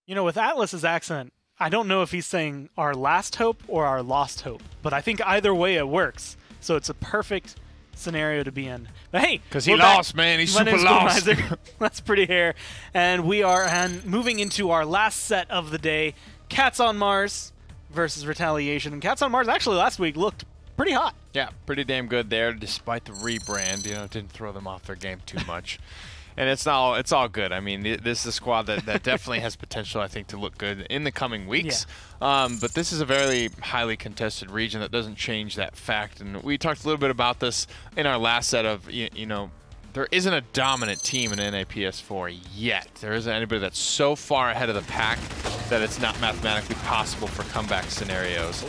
You know, with Atlas's accent, I don't know if he's saying our last hope or our lost hope, but I think either way it works. So it's a perfect scenario to be in. But hey, because he lost, man. He's super lost. That's pretty hair. And we are moving into our last set of the day. Cats on Mars versus Retaliation. And Cats on Mars actually last week looked pretty hot. Yeah, pretty damn good there, despite the rebrand. You know, it didn't throw them off their game too much. And it's all good. I mean, this is a squad that definitely has potential, I think, to look good in the coming weeks. Yeah. But this is a very highly contested region that doesn't change that fact. And we talked a little bit about this in our last set of, you know, there isn't a dominant team in NAPS4 yet. There isn't anybody that's so far ahead of the pack that it's not mathematically possible for comeback scenarios.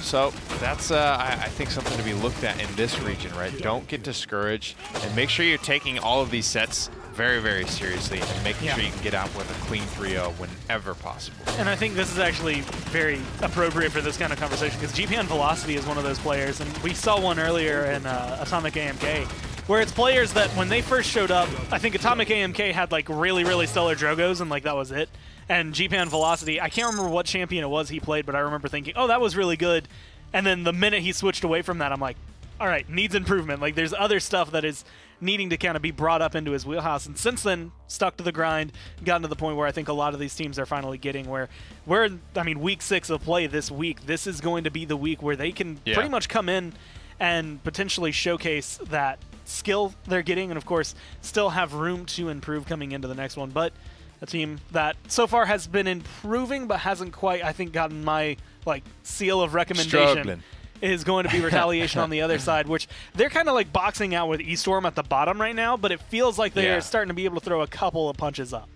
So that's, I think, something to be looked at in this region, right? Don't get discouraged, and make sure you're taking all of these sets very, very seriously and making sure you can get out with a clean 3-0 whenever possible. And I think this is actually very appropriate for this kind of conversation because GPN Velocity is one of those players, and we saw one earlier in Atomic AMK, where it's players that when they first showed up, I think Atomic AMK had like really, really stellar Drogos, and like that was it. And GPN Velocity, I can't remember what champion it was he played, but I remember thinking, oh, that was really good. And then the minute he switched away from that, I'm like, all right, needs improvement. Like there's other stuff that is needing to kind of be brought up into his wheelhouse. And since then, stuck to the grind, gotten to the point where I think a lot of these teams are finally getting where we're, I mean, week 6 of play this week. This is going to be the week where they can pretty much come in and potentially showcase that skill they're getting, and of course still have room to improve coming into the next one. But a team that so far has been improving but hasn't quite, I think, gotten my like seal of recommendation is going to be Retaliation on the other side, which they're kind of like boxing out with eStorm at the bottom right now, but it feels like they're starting to be able to throw a couple of punches up.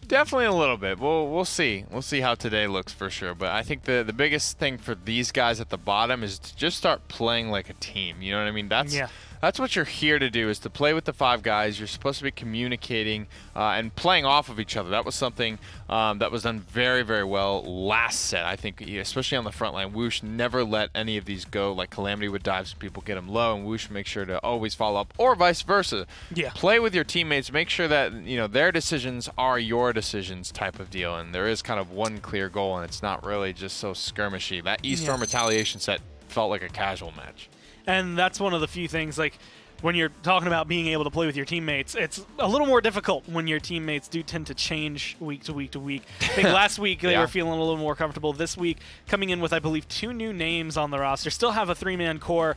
Definitely a little bit. We'll see. We'll see how today looks for sure. But I think the biggest thing for these guys at the bottom is to just start playing like a team. You know what I mean? That's what you're here to do, is to play with the 5 guys. You're supposed to be communicating and playing off of each other. That was something that was done very, very well last set. I think, especially on the front line, Whoosh never let any of these go. Like Calamity would dive so people get him low, and Whoosh make sure to always follow up, or vice versa. Yeah. Play with your teammates. Make sure that their decisions are your decisions type of deal. And there is kind of one clear goal, and it's not really just so skirmishy. That eStorm Retaliation set felt like a casual match. And that's one of the few things, like, when you're talking about being able to play with your teammates, it's a little more difficult when your teammates do tend to change week to week to week. I think last week they were feeling a little more comfortable. This week, coming in with, I believe, 2 new names on the roster, still have a 3-man core.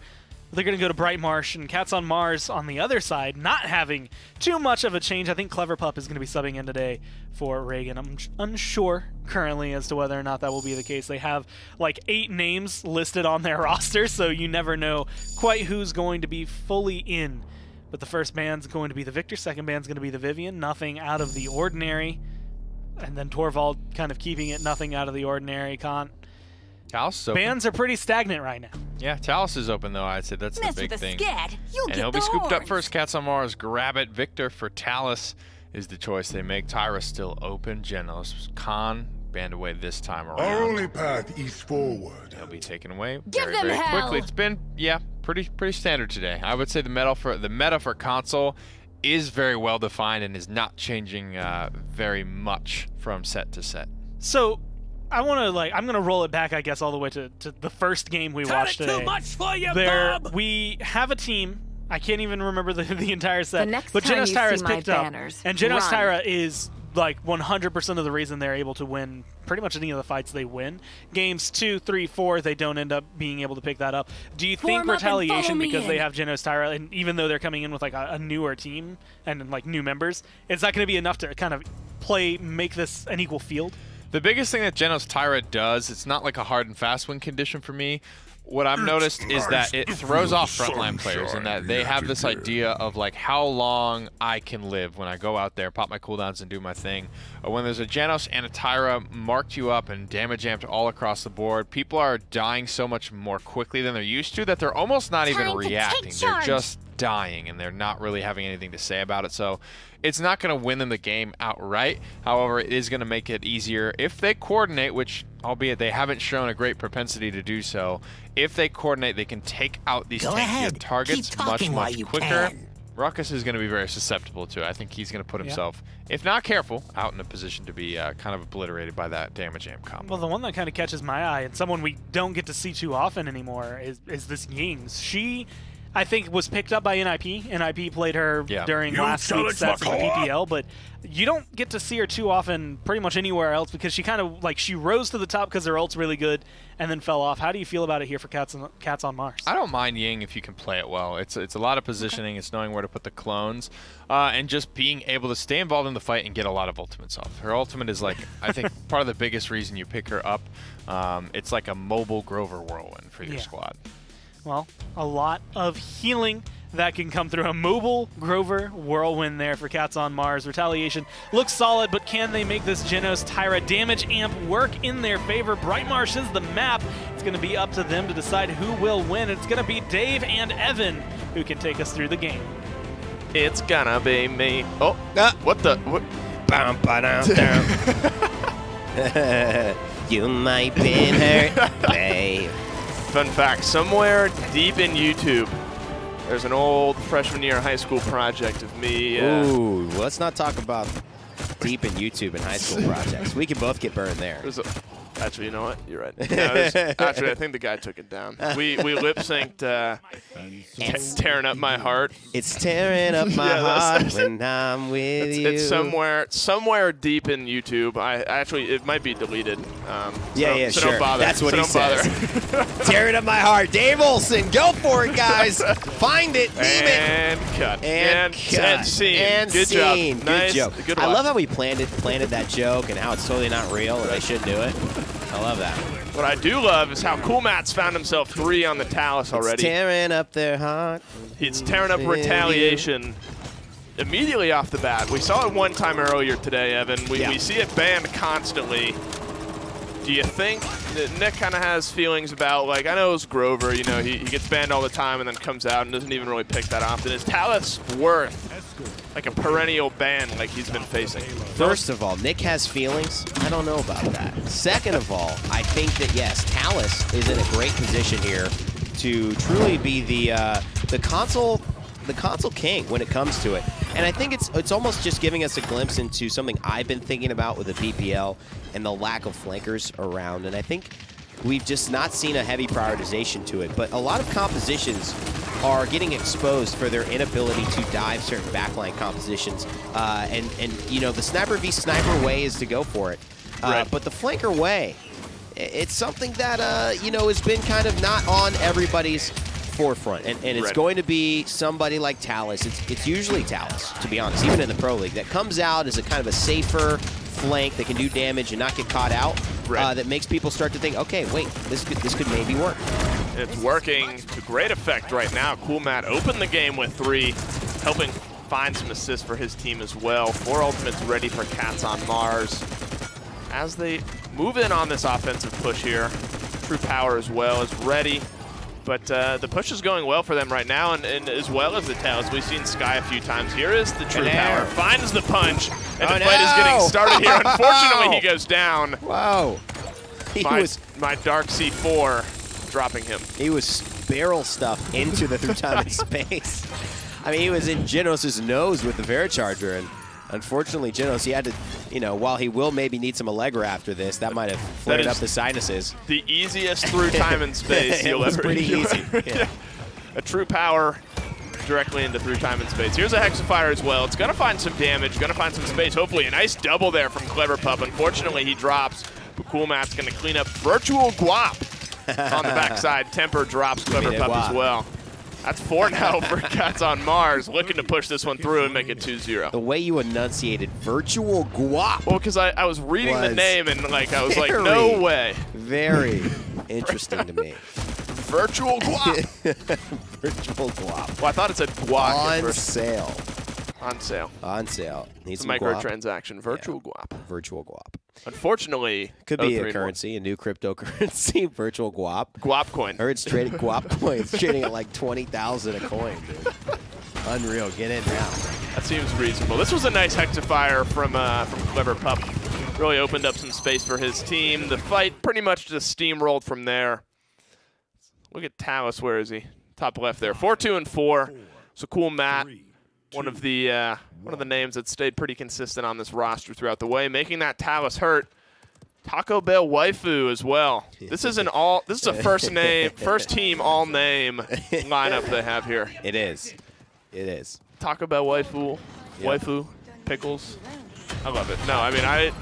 They're going to go to Bright Marsh, and Cats on Mars on the other side, not having too much of a change. I think Clever Pup is going to be subbing in today for Reagan. I'm unsure currently as to whether or not that will be the case. They have like 8 names listed on their roster, so you never know quite who's going to be fully in. But the first band's going to be the Victor, second band's going to be the Vivian. Nothing out of the ordinary. And then Torvald kind of keeping it nothing out of the ordinary. Bands are pretty stagnant right now. Yeah, Talus is open, though. I'd say that's the big thing. And he'll be scooped up first. Cats on Mars, grab it. Victor for Talus is the choice they make. Tyra's still open. Genos, Khan, banned away this time around. Our only path east forward. He'll be taken away very, very quickly. It's been, pretty standard today. I would say the meta for console is very well defined and is not changing very much from set to set. So I want to I'm gonna roll it back, I guess, all the way to the first game we watched today. Too much for you, Bob. We have a team. I can't even remember the entire set. But Genos Tyra's picked up, and Genos Tyra is like 100% of the reason they're able to win pretty much any of the fights they win. Games 2, 3, 4, they don't end up being able to pick that up. Do you think Retaliation, because they have Genos Tyra, and even though they're coming in with like a newer team and like new members, is that going to be enough to kind of make this an equal field? The biggest thing that Genos Tyra does, it's not like a hard and fast win condition for me. What I've noticed is that it throws off frontline players, and that they have this idea of like how long I can live when I go out there, pop my cooldowns and do my thing. Or when there's a Genos and a Tyra marked you up and damage amped all across the board, people are dying so much more quickly than they're used to that they're almost not even reacting. They're just dying, and they're not really having anything to say about it. So it's not going to win them the game outright. However, it is going to make it easier if they coordinate, which, albeit they haven't shown a great propensity to do so. If they coordinate, they can take out these tanky targets much quicker. Ruckus is going to be very susceptible to it. I think he's going to put himself, if not careful, out in a position to be kind of obliterated by that damage amp combo. Well, the one that kind of catches my eye, and someone we don't get to see too often anymore, is this Yings. She, I think, was picked up by NIP. NIP played her during last week's sets in the PPL, but you don't get to see her too often pretty much anywhere else because she kind of, like, she rose to the top because her ult's really good and then fell off. How do you feel about it here for Cats on Mars? I don't mind Ying if you can play it well. It's a lot of positioning. It's knowing where to put the clones and just being able to stay involved in the fight and get a lot of ultimates off. Her ultimate is, like, I think part of the biggest reason you pick her up. It's like a mobile Grover Whirlwind for your squad. Well, a lot of healing that can come through a mobile Grover Whirlwind there for Cats on Mars. Retaliation looks solid, but can they make this Genos Tyra damage amp work in their favor? Brightmarsh is the map. It's going to be up to them to decide who will win. It's going to be Dave and Evan who can take us through the game. It's gonna be me. Oh, what the? What? You might be hurt, babe. Fun fact, somewhere deep in YouTube, there's an old freshman year high school project of me. Ooh, let's not talk about deep in YouTube and high school projects. We can both get burned there. Actually, you know what? You're right. No, actually, I think the guy took it down. We lip synced Tearing Up My Heart. It's tearing up my heart when I'm with you. It's somewhere deep in YouTube. It might be deleted. Sure. Don't bother. That's what he says. Tearing up my heart. Dave Olson, go for it, guys. Find it, meme it. And cut. And scene. And good scene. job. Nice. Good joke. Good I love how we planted that joke and how it's totally not real and they shouldn't do it. I love that. What I do love is how Cool Matt's found himself 3 on the Talus already. It's tearing up their heart. He's tearing up Retaliation immediately off the bat. We saw it one time earlier today, Evan. We see it banned constantly. Do you think that Nick kind of has feelings about, like, I know it's Grover, you know, he gets banned all the time and then comes out and doesn't even really pick that often. Is Talus worth like a perennial ban like he's been facing? First of all, Nick has feelings. I don't know about that. Second of all, I think that, yes, Talus is in a great position here to truly be the console king when it comes to it. And I think it's almost just giving us a glimpse into something I've been thinking about with the PPL and the lack of flankers around. And I think we've just not seen a heavy prioritization to it. But a lot of compositions are getting exposed for their inability to dive certain backline compositions. And you know, the sniper v sniper way is to go for it. Right. But the flanker way, it's something that, you know, has been kind of not on everybody's forefront, and it's going to be somebody like Talus. It's usually Talus, to be honest, even in the Pro League, that comes out as a kind of a safer flank that can do damage and not get caught out. That makes people start to think, okay, wait, this could maybe work. It's working to great effect right now. Cool Matt opened the game with 3, helping find some assists for his team as well. 4 ultimates ready for Cats on Mars. As they move in on this offensive push here, True Power as well is ready. But the push is going well for them right now, and as well as the Tails. We've seen Sky a few times. Here is the True Power. Finds the punch, and the fight is getting started here. Unfortunately, he goes down. Wow. My Dark C4 dropping him. He was barrel stuffed into the through time and space. I mean, he was in Genos' nose with the Vericharger, and unfortunately, Genos, he had to, you know, while he will maybe need some Allegra after this, that might have flared up the sinuses. The easiest through time and space you'll ever. It was pretty easy. Yeah. A True Power directly into through time and space. Here's a Hexafire as well. It's going to find some damage, going to find some space. Hopefully a nice double there from Clever Pup. Unfortunately, he drops. But Cool Matt's going to clean up Virtual Guap on the backside. Temper drops Clever Pup as well. That's 4 now for Cats on Mars, looking to push this one through and make it 2-0. The way you enunciated Virtual Guap. Well, because I was reading the name and I was like, no way. Very interesting to me. Virtual Guap. Virtual Guap. Well, I thought it said guac. On sale. On sale. On sale. Needs some microtransaction. Virtual Guap. Virtual Guap. Unfortunately, could be a currency, a new cryptocurrency, Virtual Guap. Guap coin. Or it's trading Guap coins, trading at like 20,000 a coin, dude. Unreal. Get in now. That seems reasonable. This was a nice Hexafire from Clever Pup. Really opened up some space for his team. The fight pretty much just steamrolled from there. Look at Talus. Where is he? Top left there. 4-2 and 4. So Cool Matt one of the names that stayed pretty consistent on this roster throughout the way, making that Talus hurt. Taco Bell Waifu as well. This is a first team all name lineup they have here. It is. It is. Taco Bell Waifu, Waifu, Pickles. I love it. No, I mean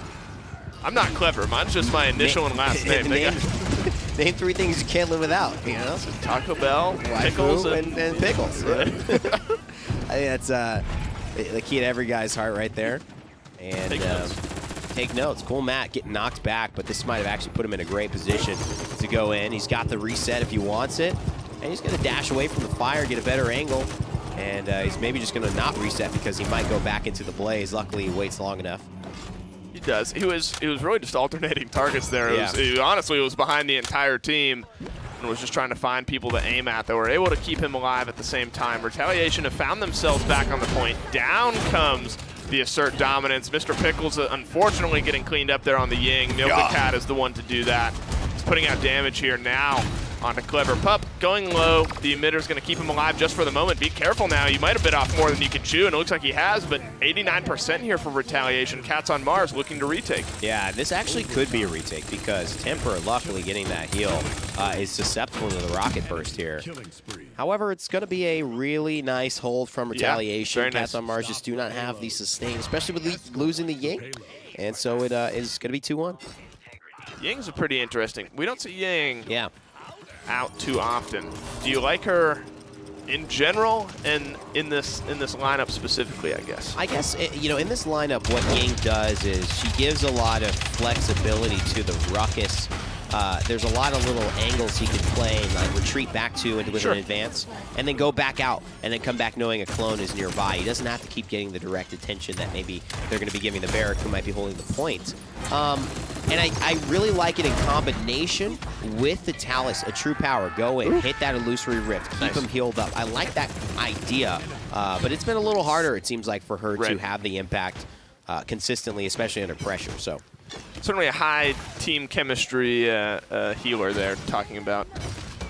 I'm not clever. Mine's just my initial and last name. Name 3 things you can't live without. You know, so Taco Bell, Pickles, and Pickles. Right. I think that's the key to every guy's heart right there. And take notes. Cool Matt getting knocked back, but this might have actually put him in a great position to go in. He's got the reset if he wants it, and he's going to dash away from the fire, get a better angle, and he's maybe just going to not reset because he might go back into the blaze. Luckily, he waits long enough. He does. He was really just alternating targets there. Honestly, it was behind the entire team and was just trying to find people to aim at that were able to keep him alive at the same time. Retaliation have found themselves back on the point. Down comes the assert dominance. Mr. Pickles, unfortunately, getting cleaned up there on the Ying. Milka Cat is the one to do that. He's putting out damage here now onto Clever Pup. Going low. The emitter's going to keep him alive just for the moment. Be careful now. You might have bit off more than you can chew, and it looks like he has, but 89% here for Retaliation. Cats on Mars looking to retake. Yeah, this actually could be a retake because Temper, luckily getting that heal, is susceptible to the rocket burst here. However, it's going to be a really nice hold from Retaliation. Cats on Mars just do not have the sustain, especially with losing the Ying, and so it is going to be 2-1. Ying's pretty interesting. We don't see Ying out too often. Do you like her in general and in this lineup specifically, I guess? I guess, you know, in this lineup, what Ying does is she gives a lot of flexibility to the ruckus. There's a lot of little angles he can play, like retreat back to and with an advance, and then go back out, and then come back knowing a clone is nearby. He doesn't have to keep getting the direct attention that maybe they're going to be giving the Barrack, who might be holding the point. And I really like it in combination with the Talus, a true power. Go in, hit that illusory rift, keep him healed up. I like that idea, but it's been a little harder, it seems like, for her to have the impact consistently, especially under pressure. So certainly a high team chemistry healer there, talking about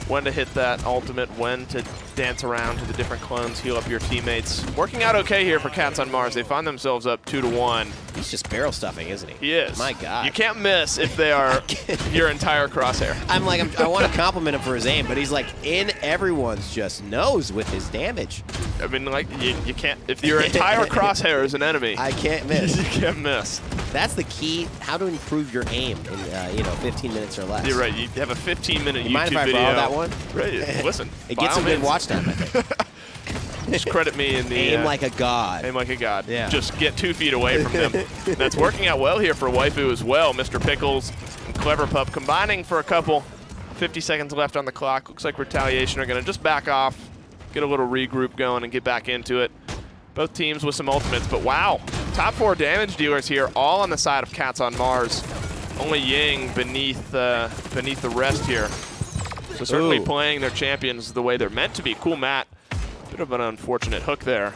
when to hit that ultimate, when to dance around to the different clones, heal up your teammates. Working out okay here for Cats on Mars. They find themselves up 2-1. He's just barrel stuffing, isn't he? He is. My God. You can't miss if they are your entire crosshair. I want to compliment him for his aim, but he's like in everyone's just nose with his damage. I mean, like, you can't, if your entire crosshair is an enemy. I can't miss. You can't miss. That's the key, how to improve your aim in 15 minutes or less. You're right. You have a 15-minute YouTube mind if I video. borrow that one? Right. Listen. It gets some good watch time, I think. Just credit me in the aim like a god. Aim like a god. Yeah. Just get 2 feet away from them. That's working out well here for Waifu as well. Mr. Pickles and Clever Pup combining for a couple. 50 seconds left on the clock. Looks like Retaliation are going to just back off, get a little regroup going, and get back into it. Both teams with some ultimates, but wow. Top 4 damage dealers here, all on the side of Cats on Mars. Only Ying beneath the rest here. So certainly playing their champions the way they're meant to be. Cool Matt, bit of an unfortunate hook there.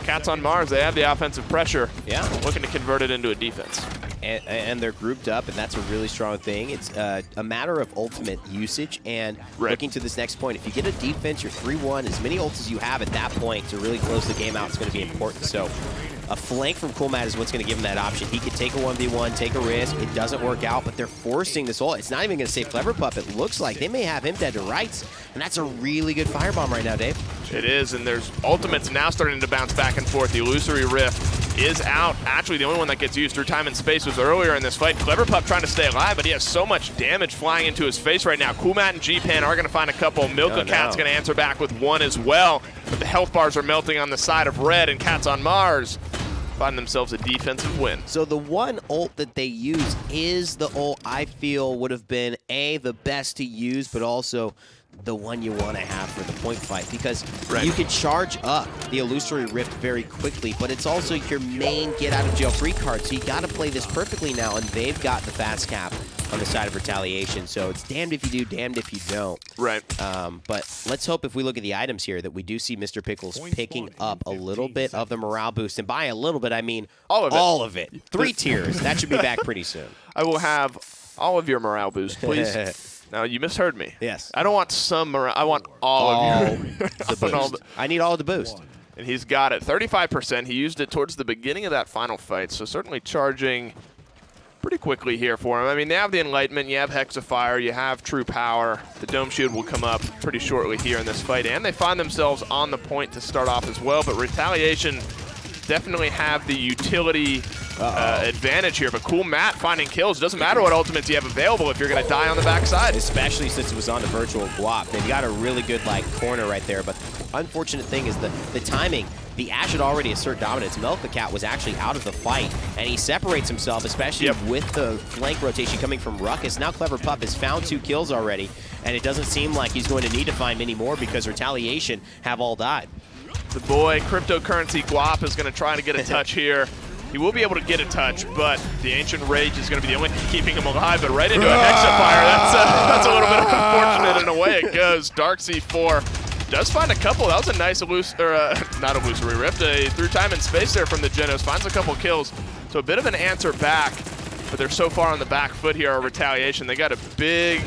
Cats on Mars, they have the offensive pressure. Yeah. Looking to convert it into a defense. And they're grouped up, and that's a really strong thing. It's a matter of ultimate usage, and looking to this next point, if you get a defense, you're 3-1, as many ults as you have at that point to really close the game out is going to be important. So a flank from Cool Matt is what's going to give him that option. He could take a 1v1, take a risk. It doesn't work out, but they're forcing this ult. It's not even going to save Clever Pup. It looks like they may have him dead to rights, and that's a really good firebomb right now, Dave. It is, and there's ultimates now starting to bounce back and forth. The illusory rift is out. Actually, the only one that gets used through time and space was earlier in this fight. Clever Pup trying to stay alive, but he has so much damage flying into his face right now. Cool Matt and G-Pan are going to find a couple. Milka Cat's going to answer back with one as well, but the health bars are melting on the side of Red, and Cats on Mars find themselves a defensive win. So the one ult that they use is the ult I feel would have been the best to use, but also the one you want to have for the point fight, because you can charge up the illusory rift very quickly, but it's also your main get out of jail free card, so you got to play this perfectly now, and they've got the fast cap on the side of Retaliation, so it's damned if you do, damned if you don't. Right. But let's hope if we look at the items here that we do see Mr. Pickles picking up a little bit of the morale boost, and by a little bit I mean all of it. 3 tiers. That should be back pretty soon. I will have all of your morale boost, please. Now, you misheard me. Yes. I don't want some morale. I want all of your the boost. I need all the boost. and he's got it. 35%. He used it towards the beginning of that final fight, so certainly charging pretty quickly here for him. I mean, they have the Enlightenment, you have Hexafire, you have True Power. The Dome Shield will come up pretty shortly here in this fight, and they find themselves on the point to start off as well, but Retaliation definitely have the utility advantage here, but Cool Matt finding kills. Doesn't matter what ultimates you have available if you're going to die on the backside. Especially since it was on the virtual guap. They've got a really good corner right there, but the unfortunate thing is the timing. The Ash had already assert dominance. Milk the Cat was actually out of the fight, and he separates himself, especially with the flank rotation coming from Ruckus. Now Clever Pup has found 2 kills already, and it doesn't seem like he's going to need to find many more because Retaliation have all died. The boy, Cryptocurrency Guap, is going to try to get a touch here. He will be able to get a touch, but the Ancient Rage is going to be the only thing keeping him alive, but right into a Hexafire. That's a little bit unfortunate, and away it goes. Dark C4 does find a couple. That was a nice not illusory rift, through time and space there from the Genos. Finds a couple kills, so a bit of an answer back, but they're so far on the back foot here, Retaliation. They got a big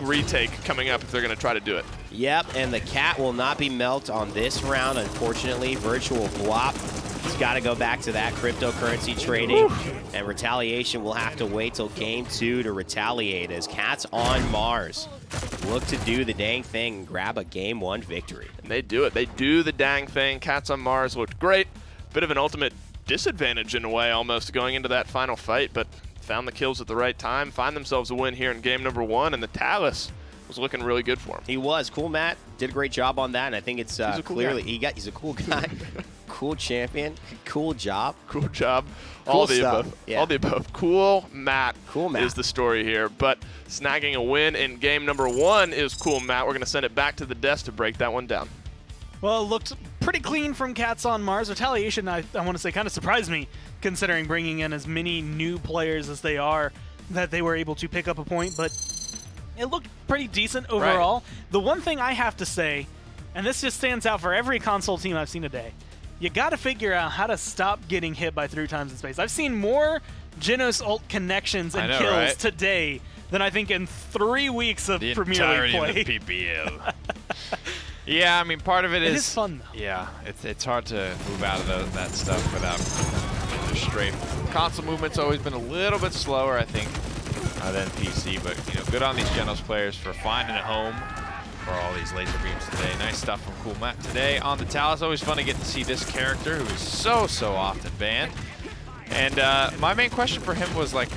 retake coming up if they're going to try to do it. Yep, and the Cat will not be melted on this round, unfortunately. Virtual Guap. He's got to go back to that cryptocurrency trading, and Retaliation will have to wait till game 2 to retaliate as Cats on Mars look to do the dang thing and grab a game 1 victory. And they do it. They do the dang thing. Cats on Mars looked great. Bit of an ultimate disadvantage in a way almost going into that final fight, but found the kills at the right time, find themselves a win here in game number 1, and the Talus was looking really good for him. He was. Cool Matt did a great job on that, and I think it's clearly he's a cool guy. Cool champion, cool job. Cool job. Cool All the stuff. above. Yeah. All the above. Cool Matt Matt is the story here. But snagging a win in game number 1 is Cool Matt. We're going to send it back to the desk to break that one down. Well, it looked pretty clean from Cats on Mars. Retaliation, I want to say, kind of surprised me, considering bringing in as many new players as they are, that they were able to pick up a point. But it looked pretty decent overall. Right. The one thing I have to say, and this just stands out for every console team I've seen today, you got to figure out how to stop getting hit by through times in space. I've seen more Genos ult connections and kills today than I think in 3 weeks of Premier League play. The PCL. Yeah, I mean, part of it is fun, though. Yeah, it's hard to move out of that stuff without just straight. Console movement's always been a little bit slower, I think, than PC, but good on these Genos players for finding a home for all these laser beams today. Nice stuff from Cool Matt today on the Talus. Always fun to get to see this character who is so often banned. And my main question for him was like,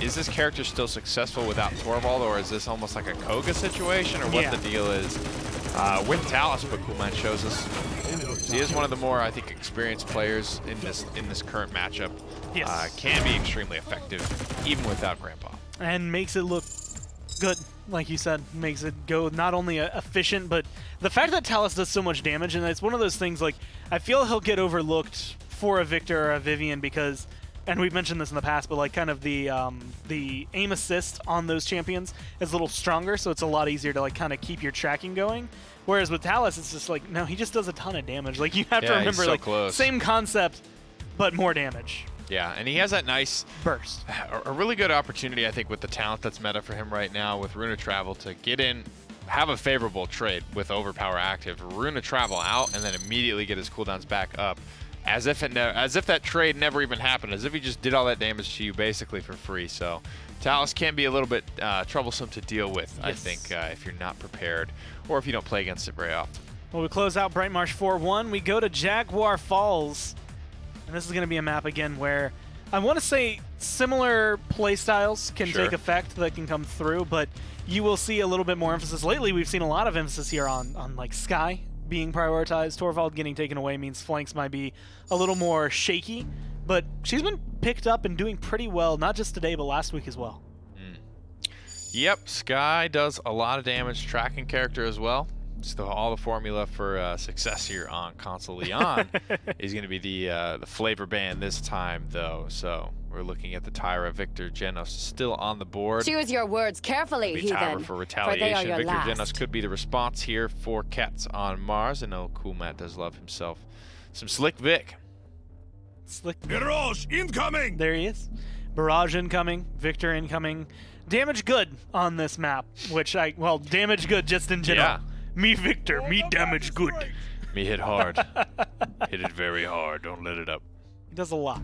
is this character still successful without Torvald, or is this almost like a Koga situation, or what the deal is with Talus? But Cool Matt shows us he is one of the more, I think, experienced players in this current matchup. Yes. Can be extremely effective even without Grandpa. And makes it look good, like you said, makes it go not only efficient, but the fact that Talus does so much damage, and it's one of those things, like, I feel he'll get overlooked for a Victor or a Vivian because, and we've mentioned this in the past, but like kind of the aim assist on those champions is a little stronger, so it's a lot easier to like kind of keep your tracking going. Whereas with Talus, it's just like, no, he just does a ton of damage. Like, you have to remember, so like, close. Same concept, but more damage. Yeah, and he has that nice burst. A really good opportunity, I think, with the talent that's meta for him right now with Runa Travel to get in, have a favorable trade with Overpower active, Runa Travel out, and then immediately get his cooldowns back up, as if that trade never even happened, as if he just did all that damage to you basically for free. So Talus can be a little bit troublesome to deal with, I think, if you're not prepared or if you don't play against it very often. Well, we close out Bright Marsh 4-1. We go to Jaguar Falls. And this is going to be a map, again, where I want to say similar playstyles can take effect that can come through, but you will see a little bit more emphasis. Lately, we've seen a lot of emphasis here on like, Skye being prioritized. Torvald getting taken away means flanks might be a little more shaky, but she's been picked up and doing pretty well, not just today, but last week as well. Yep, Skye does a lot of damage, tracking character as well. So all the formula for success here on Console Leon is going to be the flavor ban this time, though. So we're looking at the Tyra, Victor, Genos still on the board. Choose your words carefully, Tyra for Retaliation. Victor Genos could be the response here for Cats on Mars. I know Cool Matt does love himself some Slick Vic. Slick Barrage incoming! There he is. Barrage incoming, Victor incoming. Damage good on this map, which well, damage good just in general. Yeah. Me Victor, me damage good. Me hit hard. Hit it very hard. Don't let it up. He does a lot.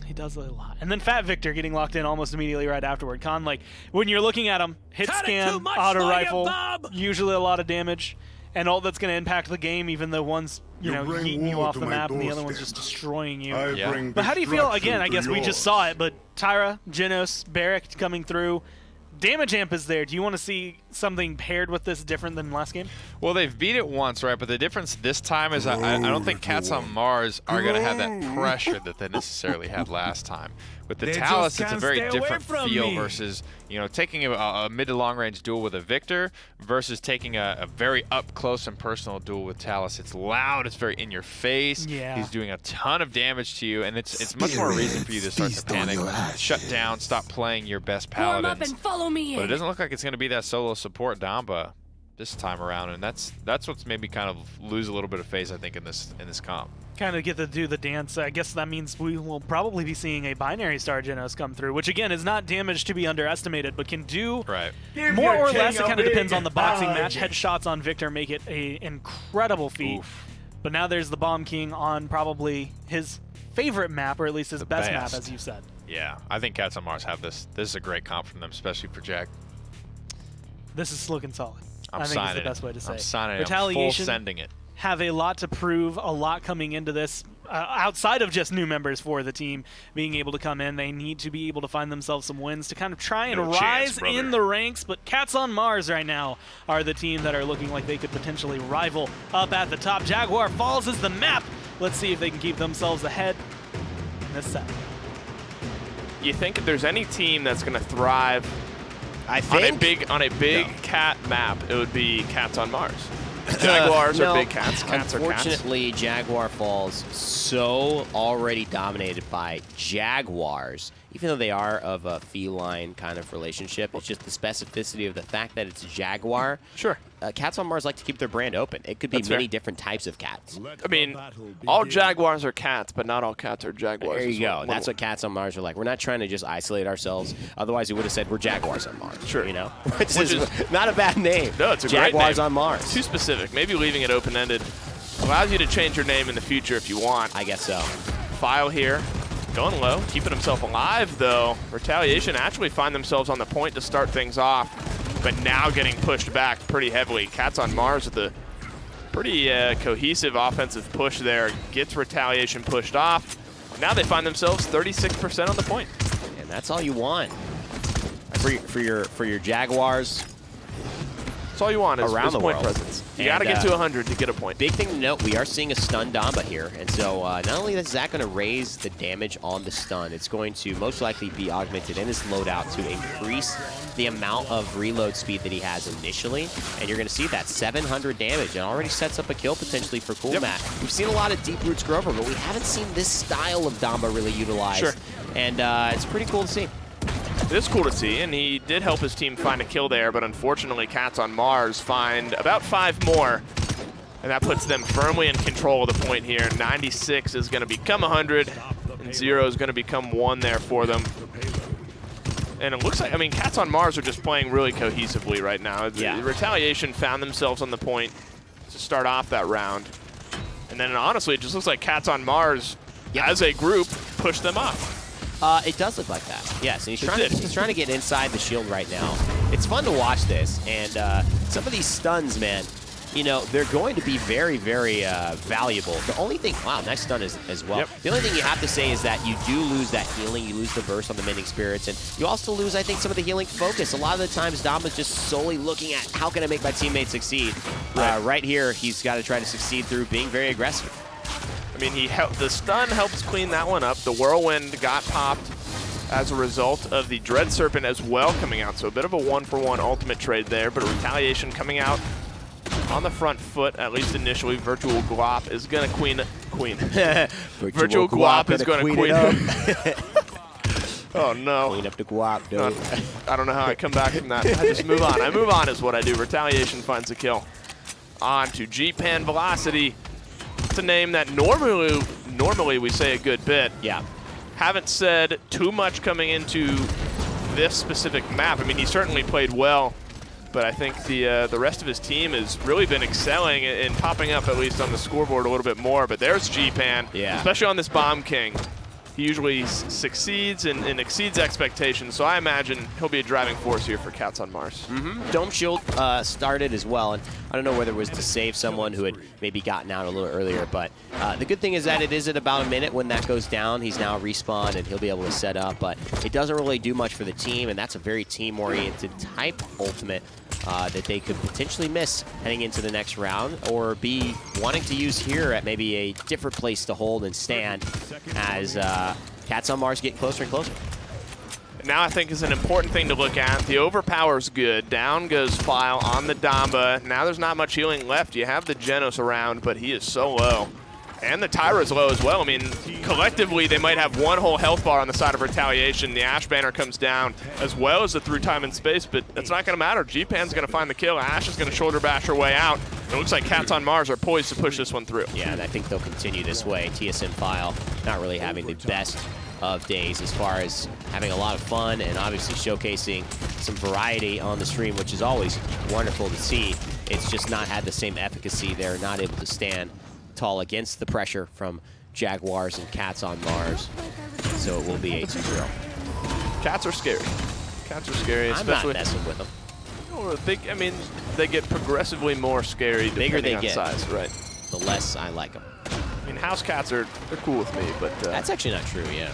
He does a lot. And then Fat Victor getting locked in almost immediately right afterward. Con, like, when you're looking at him, hit scan, auto rifle, usually a lot of damage, and all that's going to impact the game, even though one's, you know, yeeting you off the map and the other one's just destroying you. Yeah. But how do you feel, again, I guess we just saw it, but Tyra, Genos, Barrick coming through, damage amp is there. Do you want to see something paired with this different than last game? Well, they've beat it once, right? But the difference this time is I don't think Cats on Mars are going to have that pressure that they necessarily had last time. With the Talus, it's a very different feel versus, you know, taking a mid to long range duel with a Victor versus taking a very up close and personal duel with Talus. It's loud, it's very in your face. Yeah. He's doing a ton of damage to you, and it's much more reason for you to start to panic, shut down, stop playing your best Paladins. Warm up and follow me. But it doesn't look like it's going to be that solo support Damba this time around, and that's what's maybe kind of lose a little bit of phase, I think, in this comp. Kind of get to do the dance. I guess that means we will probably be seeing a binary star Genos come through, which again is not damage to be underestimated, but can do more or less. It kind of depends on the boxing match. Headshots on Victor make it an incredible feat. Oof. But now there's the Bomb King on probably his favorite map, or at least his best map, as you said. Yeah, I think Cats on Mars have this. This is a great comp from them, especially for Jag. This is looking solid. I think signing is the best way to say I'm it. signing it. Retaliation I'm full sending it. have a lot to prove, a lot coming into this. Outside of just new members for the team being able to come in, they need to be able to find themselves some wins to kind of try and rise in the ranks. But Cats on Mars right now are the team that are looking like they could potentially rival up at the top. Jaguar Falls is the map. Let's see if they can keep themselves ahead in this set. You think if there's any team that's going to thrive on a big cat map, it would be Cats on Mars. Jaguars are big cats. Cats are cats. Unfortunately, Jaguar Falls so already dominated by Jaguars, even though they are of a feline kind of relationship. It's just the specificity of the fact that it's a Jaguar. Sure. Cats on Mars like to keep their brand open. It could be many different types of cats. I mean, all Jaguars are cats, but not all cats are Jaguars. There you go. That's what Cats on Mars are like. We're not trying to just isolate ourselves. Otherwise, we would have said we're Jaguars on Mars. Sure. You know? Which is not a bad name. No, it's a great name. Jaguars on Mars. Too specific. Maybe leaving it open-ended allows you to change your name in the future if you want. I guess so. File here. Going low, keeping himself alive, though. Retaliation actually find themselves on the point to start things off, but now getting pushed back pretty heavily. Cats on Mars with a pretty cohesive offensive push there. Gets Retaliation pushed off. Now they find themselves 36% on the point. And that's all you want. For your Jaguars. That's all you want is around the point world. presence. You got to get to 100 to get a point. Big thing to note, we are seeing a stun Damba here. And so not only is that going to raise the damage on the stun, it's going to most likely be augmented in his loadout to increase the amount of reload speed that he has initially. And you're going to see that 700 damage. And already sets up a kill potentially for Cool Matt. We've seen a lot of Deep Roots Grover, but we haven't seen this style of Damba really utilized. Sure. And it's pretty cool to see. It is cool to see, and he did help his team find a kill there, but unfortunately Cats on Mars find about 5 more, and that puts them firmly in control of the point here. 96 is going to become 100, and 0 is going to become 1 there for them. And it looks like, I mean, Cats on Mars are just playing really cohesively right now. Yeah. Retaliation found themselves on the point to start off that round. And then honestly, it just looks like Cats on Mars, as a group, pushed them off. It does look like that, yes. And he's trying to get inside the shield right now. It's fun to watch this, and some of these stuns, man, you know, they're going to be very, very valuable. The only thing, wow, nice stun as well. Yep. The only thing you have to say is that you do lose that healing, you lose the burst on the Mending Spirits, and you also lose, I think, some of the healing focus. A lot of the times, Damba's just solely looking at how can I make my teammates succeed. Right here, he's got to try to succeed through being very aggressive. I mean, the stun helps clean that one up. The Whirlwind got popped as a result of the Dread Serpent as well coming out. So a bit of a 1-for-1 ultimate trade there, but Retaliation coming out on the front foot, at least initially. Virtual Glop is going to queen. Virtual Glop is going to queen. Oh, no. Clean up the guap, dude. I don't know how I come back from that. I just move on. I move on is what I do. Retaliation finds a kill. On to G-Pan Velocity. It's a name that normally we say a good bit. Yeah. Haven't said too much coming into this specific map. I mean, he certainly played well but I think the rest of his team has really been excelling and popping up at least on the scoreboard a little bit more. But there's G-Pan, especially on this Bomb King. He usually succeeds and exceeds expectations, so I imagine he'll be a driving force here for Cats on Mars. Dome Shield started as well, and I don't know whether it was to save someone who had maybe gotten out a little earlier, but the good thing is that it is at about a minute when that goes down. He's now respawned, and he'll be able to set up, but it doesn't really do much for the team, and that's a very team-oriented type ultimate that they could potentially miss heading into the next round, or be wanting to use here at maybe a different place to hold and stand as Cats on Mars get closer and closer. Now I think is an important thing to look at. The overpower's good. Down goes File on the Damba. Now there's not much healing left. You have the Genos around, but he is so low. And the Tyra's low as well. I mean, collectively, they might have one whole health bar on the side of Retaliation. The Ash banner comes down, as well as the through time and space, but that's not going to matter. G-Pan's going to find the kill. Ash is going to shoulder bash her way out. It looks like Cats on Mars are poised to push this one through. Yeah, and I think they'll continue this way. TSM File not really having the best of days as far as having a lot of fun and obviously showcasing some variety on the stream, which is always wonderful to see. It's just not had the same efficacy. They're not able to stand tall against the pressure from Jaguars and Cats on Mars. So it will be 8-0. Cats are scary. Cats are scary, especially. I'm not messing with them. I mean, they get progressively more scary depending on size, right? The less I like them. I mean, house cats they're cool with me, but that's actually not true. Yeah,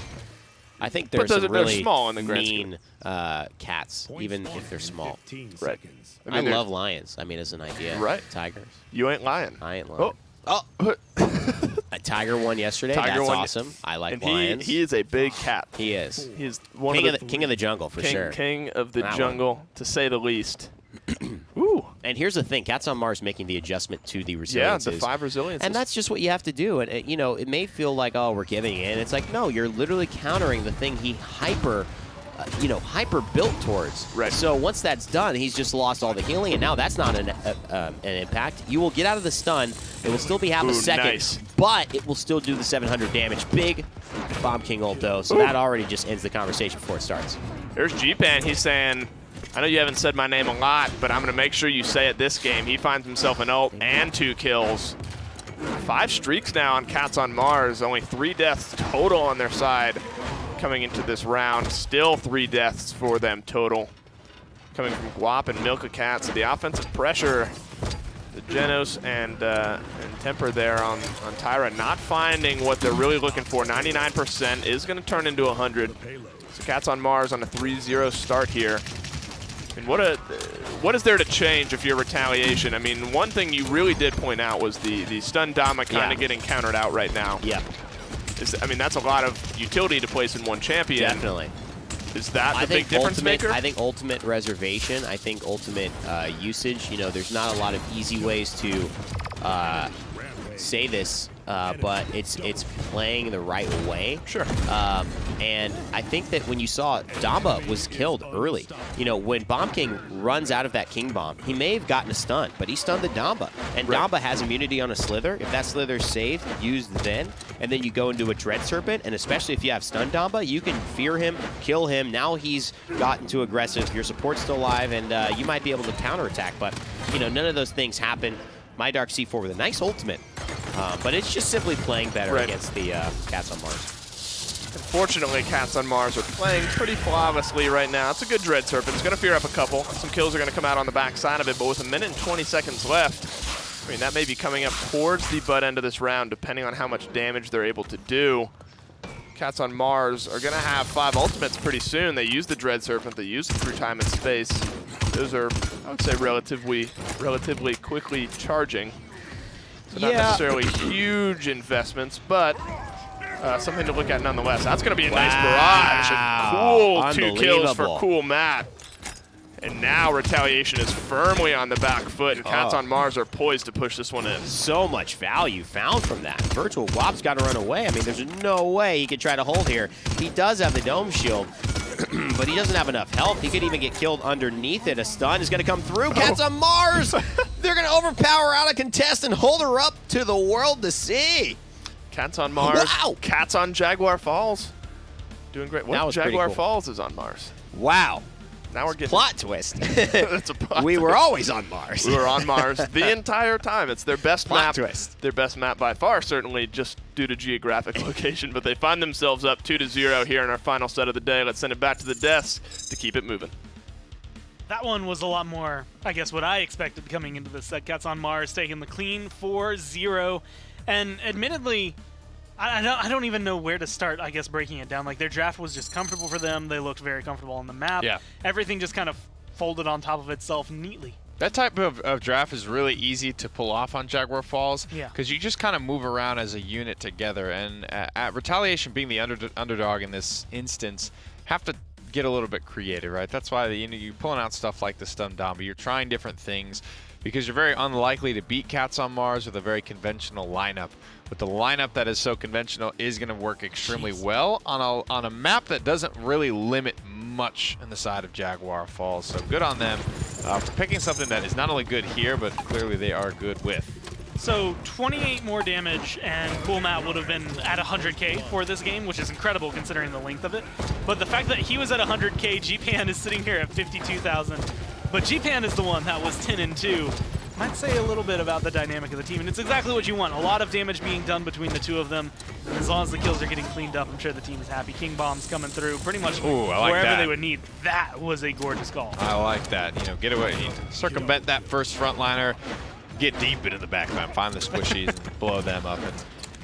I think there's some really small in the mean cats, even if they're small. Right. I love lions. I mean, as an idea. Right. Tigers. You ain't lying. I ain't lying. Oh. A tiger won yesterday. That's awesome. I like lions. He is a big cat. He is. He's king of the jungle for sure. King of the jungle, to say the least. Ooh. And here's the thing: Cats on Mars making the adjustment to the resiliences. Yeah, the 5 resiliences. And that's just what you have to do. And you know, it may feel like, oh, we're giving in. It's like, no, you're literally countering the thing he hyper built towards. Right. So once that's done, he's just lost all the healing, and now that's not an impact. You will get out of the stun. It will still be half a second, but it will still do the 700 damage. Big Bomb King ult, though, so that already just ends the conversation before it starts. There's G-Pan. He's saying, I know you haven't said my name a lot, but I'm going to make sure you say it this game. He finds himself an ult and 2 kills. 5 streaks now on Cats on Mars. Only 3 deaths total on their side coming into this round. Still 3 deaths for them total. Coming from Guap and Milka Cat. So the offensive pressure, the Genos and Temper there on Tyra not finding what they're really looking for. 99% is going to turn into 100. So Cats on Mars on a 3-0 start here. I mean, what is there to change if you're Retaliation? I mean, one thing you really did point out was the stun Dama kind of getting countered out right now. Yeah. I mean, that's a lot of utility to place in one champion. Definitely. Is that the big difference maker? I think ultimate reservation. I think ultimate usage. You know, there's not a lot of easy ways to say this, but it's playing the right way. Sure. And I think that when you saw Damba was killed early, you know, when Bomb King runs out of that King Bomb, he may have gotten a stun, but he stunned the Damba. And Damba has immunity on a Slither. If that Slither's saved, used then, and then you go into a Dread Serpent, and especially if you have stun Damba, you can fear him, kill him. Now he's gotten too aggressive. Your support's still alive, and you might be able to counterattack. But, you know, none of those things happen. My Dark C4 with a nice ultimate. But it's just simply playing better against the Cats on Mars. Unfortunately, Cats on Mars are playing pretty flawlessly right now. It's a good Dread Serpent. It's going to fear up a couple. Some kills are going to come out on the back side of it, but with 1 minute and 20 seconds left, I mean, that may be coming up towards the butt end of this round, depending on how much damage they're able to do. Cats on Mars are going to have 5 ultimates pretty soon. They use the Dread Serpent. They use it through time and space. Those are, I would say, relatively quickly charging. So not necessarily huge investments, but something to look at nonetheless. That's going to be a nice barrage. A cool 2 kills for Cool Matt. And now Retaliation is firmly on the back foot, and Cats on Mars are poised to push this one in. So much value found from that. Virtual Guap's got to run away. I mean, there's no way he could try to hold here. He does have the Dome Shield, but he doesn't have enough health. He could even get killed underneath it. A stun is going to come through. Cats on Mars! They're going to overpower out of contest and hold her up to the world to see. Cats on Mars. Wow. Cats on Jaguar Falls. Doing great. What if Jaguar Falls is on Mars? Wow. Now we're getting Plot twist. It's a plot We twist. were always on Mars. We were on Mars the entire time. It's their best Plot map. twist. Their best map by far, certainly just due to geographic location. But they find themselves up 2-0 here in our final set of the day. Let's send it back to the desk to keep it moving. That one was a lot more, I guess, what I expected coming into this set. Cats on Mars taking the clean 4-0. And admittedly, I don't even know where to start, I guess, breaking it down. Like, their draft was just comfortable for them. They looked very comfortable on the map. Yeah. Everything just kind of folded on top of itself neatly. That type of draft is really easy to pull off on Jaguar Falls Yeah. because you just kind of move around as a unit together. And at Retaliation being the underdog in this instance, have to get a little bit creative, right? That's why you're pulling out stuff like the Stun Domba. You're trying different things because you're very unlikely to beat Cats on Mars with a very conventional lineup. But the lineup that is so conventional is going to work extremely well on a map that doesn't really limit much on the side of Jaguar Falls. So good on them for picking something that is not only good here, but clearly they are good with. So 28 more damage, and Cool Matt would have been at 100k for this game, which is incredible considering the length of it. But the fact that he was at 100k, GPan is sitting here at 52,000. But GPan is the one that was 10-2. Might say a little bit about the dynamic of the team, and it's exactly what you want. A lot of damage being done between the two of them, and as long as the kills are getting cleaned up, I'm sure the team is happy. King Bomb's coming through pretty much wherever they would need. That was a gorgeous call. I like that. You know, get away, circumvent that first frontliner, get deep into the backline, find the squishies, and blow them up. And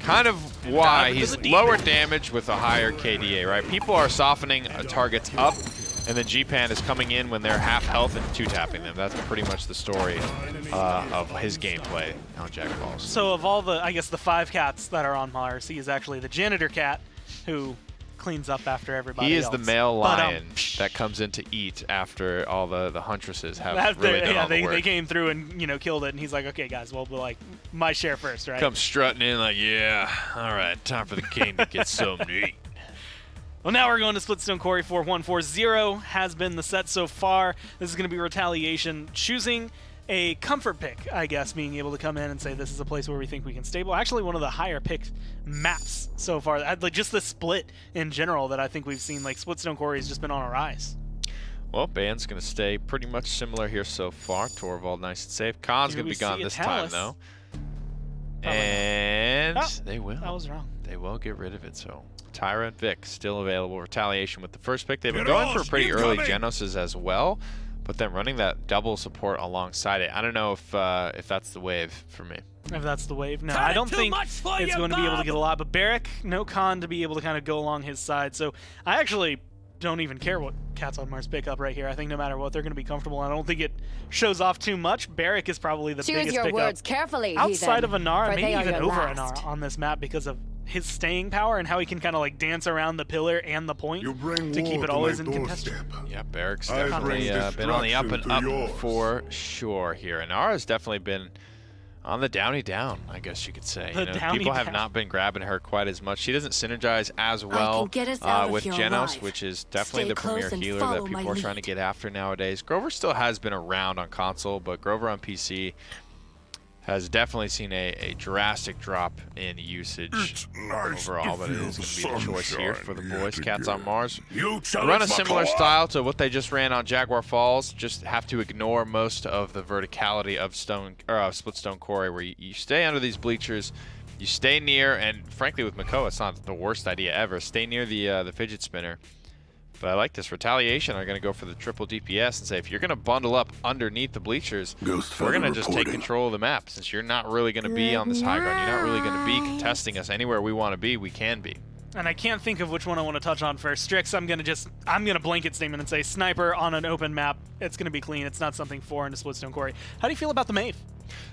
kind of why he's lower damage with a higher KDA, right? People are softening targets up, and then GPan is coming in when they're half health and two-tapping them. That's pretty much the story of his gameplay on Jaguar Falls. So of all the, I guess, the 5 cats that are on Mars, he is actually the janitor cat who cleans up after everybody else. He is the male lion that comes in to eat after all the huntresses have really done all the work. They came through and, you know, killed it, and he's like, okay, guys, well, like, my share first, right? Comes strutting in like, yeah, all right, time for the king to get something to eat. Well, now we're going to Splitstone Quarry 4-1-4-0 has been the set so far. This is going to be Retaliation choosing a comfort pick, I guess, being able to come in and say this is a place where we think we can stable. Actually, one of the higher picked maps so far. Like, just the split in general that I think we've seen. Like, Splitstone Quarry has just been on a rise. Well, Ban's going to stay pretty much similar here so far. Torvald nice and safe. Khan's going to be gone this time, though. And they will. I was wrong. They will get rid of it, so Tyra and Vic still available. Retaliation with the first pick. They've been going for pretty early Genoses as well, but then running that double support alongside it. I don't know if that's the wave for me. If that's the wave. No, I don't think it's going to be able to get a lot. But Barrick, no Khan to be able to kind of go along his side. So I actually don't even care what Cats on Mars pick up right here. I think no matter what, they're going to be comfortable. I don't think it shows off too much. Barrick is probably the biggest pickup. Choose your words carefully, outside of Inara, maybe even over last. Inara on this map because of his staying power and how he can kind of like dance around the pillar and the point to keep it always in contested. Yeah, Barrick's definitely been on the up and up for sure here. Inara's definitely been on the downy down, I guess you could say. You know, people have not been grabbing her quite as much. She doesn't synergize as well with Genos, which is definitely the premier healer that people are trying to get after nowadays. Grover still has been around on console, but Grover on PC has definitely seen a drastic drop in usage overall, but it is going to be the choice here for the boys. Cats on Mars run a similar style to what they just ran on Jaguar Falls, just have to ignore most of the verticality of Splitstone Quarry, where you stay under these bleachers, you stay near, and frankly with Makoa, it's not the worst idea ever, stay near the fidget spinner. But I like this. Retaliation are going to go for the triple DPS and say, if you're going to bundle up underneath the bleachers, we're going to just take control of the map. Since you're not really going to be on this high ground, you're not really going to be contesting us anywhere we want to be, we can be. And I can't think of which one I want to touch on first. Strix, I'm going to blanket statement and say sniper on an open map. It's going to be clean. It's not something foreign to Splitstone Quarry. How do you feel about the Maeve?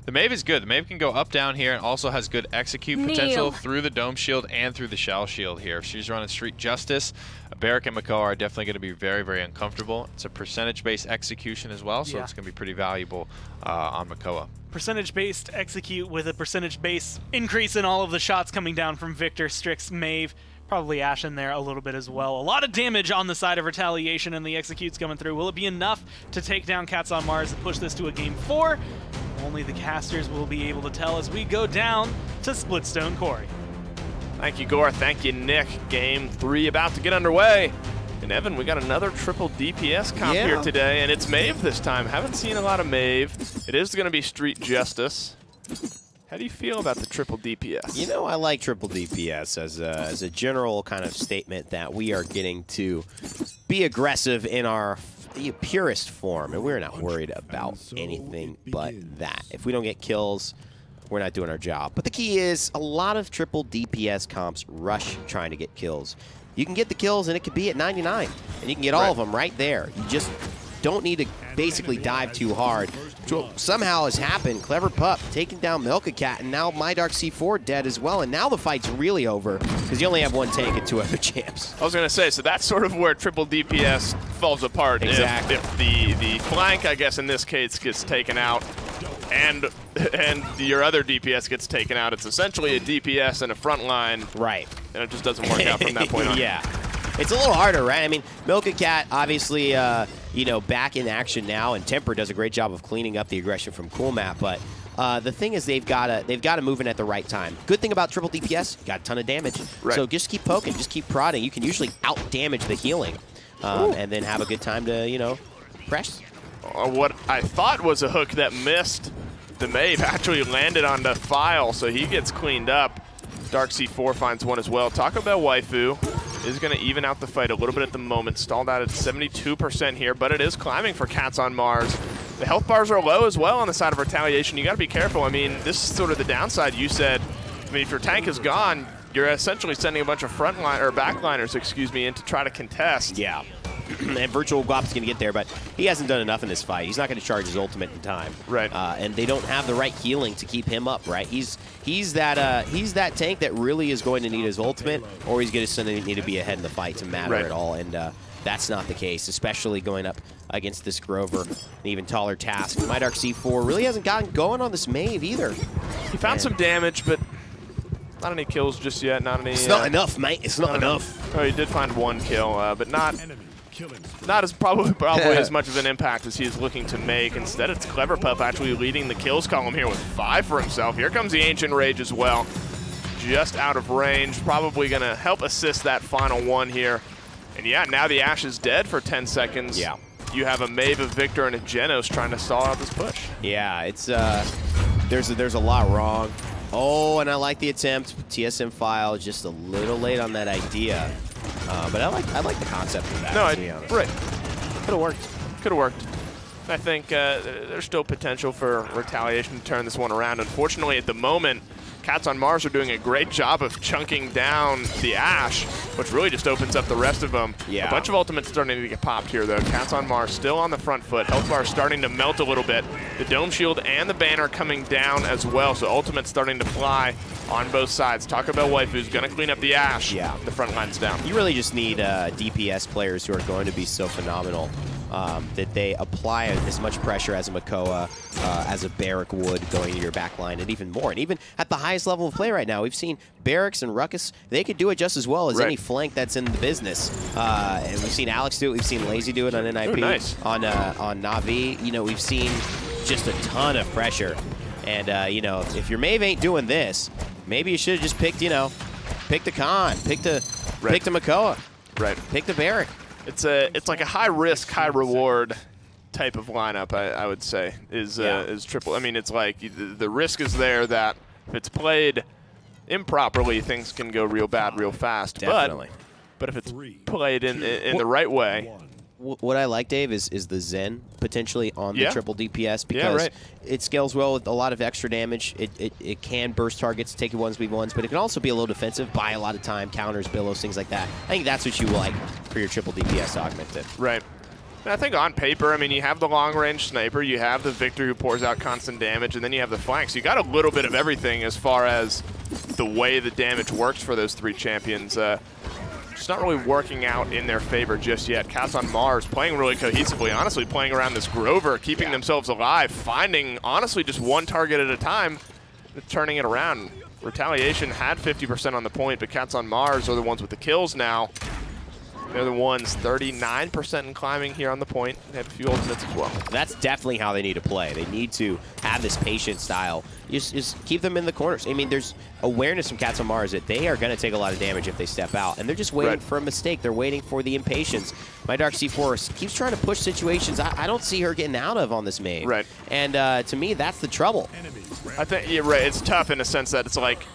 The Maeve is good. The Maeve can go up, down here, and also has good execute potential through the Dome Shield and through the Shell Shield here. If she's running Street Justice, Barrick and Makoa are definitely going to be very, very uncomfortable. It's a percentage-based execution as well, so it's going to be pretty valuable on Makoa. Percentage-based execute with a percentage-based increase in all of the shots coming down from Victor, Strix, Maeve. Probably Ash in there a little bit as well. A lot of damage on the side of Retaliation, and the executes coming through. Will it be enough to take down Cats on Mars and push this to a Game 4? Only the casters will be able to tell as we go down to Splitstone Quarry. Thank you, Gore. Thank you, Nick. Game 3 about to get underway. And Evan, we got another triple DPS comp here today, and it's Maeve this time. Haven't seen a lot of Maeve. It is going to be Street Justice. How do you feel about the triple DPS? You know, I like triple DPS as a general kind of statement that we are getting to be aggressive in our purest form, and we're not worried about anything but that. If we don't get kills, we're not doing our job. But the key is a lot of triple DPS comps rush trying to get kills. You can get the kills, and it could be at 99, and you can get all of them right there. You just don't need to basically dive too hard. So somehow has happened. Clever Pup taking down Milkacat, and now MyDarkC4 dead as well. And now the fight's really over because you only have one tank and two other champs. I was going to say, so that's sort of where triple DPS falls apart. Exactly. If the flank, I guess in this case, gets taken out, and your other DPS gets taken out, it's essentially a DPS and a front line. Right. And it just doesn't work out from that point on. Yeah. It's a little harder, right? I mean, Milkacat obviously, you know, back in action now, and Temper does a great job of cleaning up the aggression from Coolmat. But the thing is, they've got to move in at the right time. Good thing about triple DPS, got a ton of damage. Right. So just keep poking, just keep prodding. You can usually out damage the healing, and then have a good time to, you know, press. What I thought was a hook that missed the Maeve actually landed on the File, so he gets cleaned up. DarkC4 finds one as well. Taco Bell Waifu is going to even out the fight a little bit at the moment. Stalled out at 72% here, but it is climbing for Cats on Mars. The health bars are low as well on the side of Retaliation. You got to be careful. I mean, this is sort of the downside. You said, I mean, if your tank is gone, you're essentially sending a bunch of backliners, excuse me, in to try to contest. Yeah. And Virtual Guap's going to get there, but he hasn't done enough in this fight. He's not going to charge his ultimate in time. Right. And they don't have the right healing to keep him up, right? He's that tank that really is going to need his ultimate, or he's going to need to be ahead in the fight to matter at all. And that's not the case, especially going up against this Grover. An even taller task. MyDarkC4 really hasn't gotten going on this Maeve either. He found some damage, but not any kills just yet. Not any. It's not enough, mate. It's not enough. Oh, he did find one kill, but not as probably as much of an impact as he's looking to make. Instead, it's Clever Pup actually leading the kills column here with 5 for himself. Here comes the Ancient Rage as well. Just out of range, probably going to help assist that final one here. And yeah, now the Ashe is dead for 10 seconds. Yeah. You have a Maeve, a Victor, and a Genos trying to stall out this push. Yeah, it's there's a lot wrong. Oh, and I like the attempt. TSM File just a little late on that idea. But I like the concept of that, to be honest. Right. Could have worked. Could have worked. I think there's still potential for Retaliation to turn this one around. Unfortunately, at the moment, Cats on Mars are doing a great job of chunking down the Ashe, which really just opens up the rest of them. Yeah. A bunch of ultimates starting to get popped here, though. Cats on Mars still on the front foot. Health bar starting to melt a little bit. The Dome Shield and the banner coming down as well, so ultimates starting to fly on both sides. Taco Bell Waifu's going to clean up the Ashe. Yeah. The front line's down. You really just need DPS players who are going to be so phenomenal that they apply as much pressure as a Makoa, as a Barrack would going to your back line, and even more. And even at the highest level of play right now, we've seen Barracks and Ruckus, they could do it just as well as any flank that's in the business. And we've seen Alex do it, we've seen Lazy do it on NIP, on Na'Vi. You know, we've seen just a ton of pressure. And, you know, if your Maeve ain't doing this, maybe you should have just picked, you know, pick the Khan, pick the Makoa, pick the Barrack. It's like a high risk, high reward type of lineup. I would say is triple. I mean, it's like the risk is there that if it's played improperly, things can go real bad real fast. Definitely. But if it's played in the right way. What I like, Dave, is the Zen potentially on the triple DPS because it scales well with a lot of extra damage. It can burst targets, take 1v1s, but it can also be a little defensive, buy a lot of time, counters, billows, things like that. I think that's what you like for your triple DPS augmented. Right. And I think on paper, I mean, you have the long-range sniper, you have the Victor who pours out constant damage, and then you have the flanks. You got a little bit of everything as far as the way the damage works for those 3 champions. It's not really working out in their favor just yet. Cats on Mars playing really cohesively, honestly playing around this Grover, keeping themselves alive, finding, honestly, just one target at a time, turning it around. Retaliation had 50% on the point, but Cats on Mars are the ones with the kills now. They're the ones 39% in climbing here on the point. They have a few ultimates as well. That's definitely how they need to play. They need to have this patient style. Just keep them in the corners. I mean, there's awareness from Cats on Mars that they are going to take a lot of damage if they step out, and they're just waiting for a mistake. They're waiting for the impatience. My Dark C4 keeps trying to push situations I don't see her getting out of on this main. Right. And to me, that's the trouble. I think you're right. It's tough in a sense that it's like,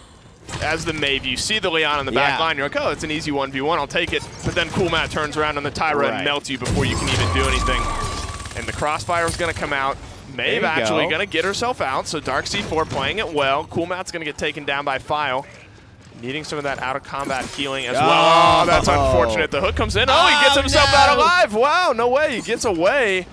as the Maeve, you see the Leon in the back line, you're like, oh, it's an easy 1v1, I'll take it. But then Cool Matt turns around on the Tyra and melts you before you can even do anything. And the crossfire is going to come out. Maeve actually going to get herself out, so Dark C4 playing it well. Cool Matt's going to get taken down by File. Needing some of that out-of-combat healing as well. Oh, that's unfortunate. The hook comes in. Oh, he gets himself out alive. Wow, no way. He gets away.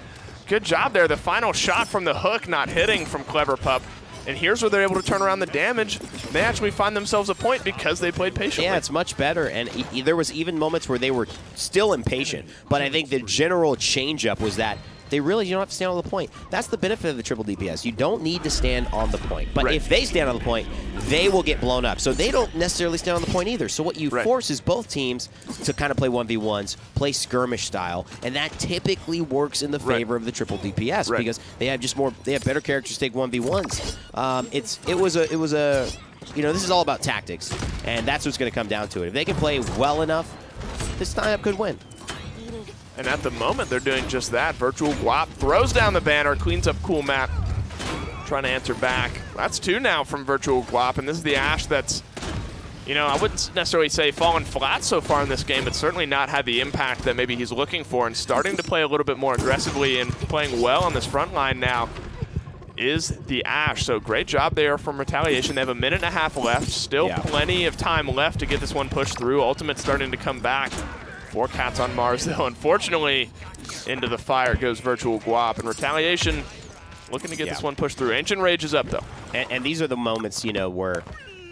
Good job there. The final shot from the hook not hitting from Clever Pup. And here's where they're able to turn around the damage. They actually find themselves a point because they played patiently. Yeah, it's much better. And there was even moments where they were still impatient. But I think the general change-up was that you don't have to stand on the point. That's the benefit of the triple DPS. You don't need to stand on the point. But if they stand on the point, they will get blown up. So they don't necessarily stand on the point either. So what you force is both teams to kind of play 1v1s, play skirmish style, and that typically works in the favor of the triple DPS because they have better characters take 1v1s. This is all about tactics, and that's what's going to come down to it. If they can play well enough, this lineup could win. And at the moment, they're doing just that. Virtual Guap throws down the banner, cleans up Cool Matt, trying to answer back. That's 2 now from Virtual Guap, and this is the Ashe that's, I wouldn't necessarily say fallen flat so far in this game, but certainly not had the impact that maybe he's looking for, and starting to play a little bit more aggressively and playing well on this front line now is the Ashe. So great job there from Retaliation. They have a minute and a half left. Still plenty of time left to get this one pushed through. Ultimate starting to come back. 4 Cats on Mars, though. Unfortunately, into the fire goes Virtual Guap. And Retaliation looking to get this one pushed through. Ancient Rage is up, though. And these are the moments, where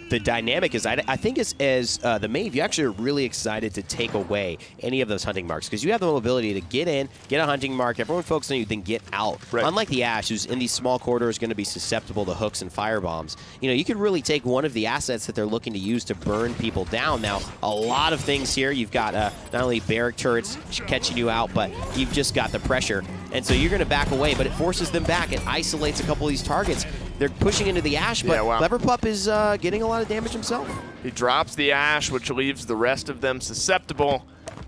the dynamic is, I think as the Maeve, you actually are really excited to take away any of those hunting marks because you have the mobility to get in, get a hunting mark, everyone focuses on you, then get out. Unlike the Ashe, who's in these small corridors going to be susceptible to hooks and firebombs. You could really take one of the assets that they're looking to use to burn people down. Now, a lot of things here. You've got not only barrack turrets catching you out, but you've just got the pressure. And so you're going to back away, but it forces them back. It isolates a couple of these targets. They're pushing into the Ashe, but Clever Pup is getting a lot of damage himself. He drops the Ashe, which leaves the rest of them susceptible.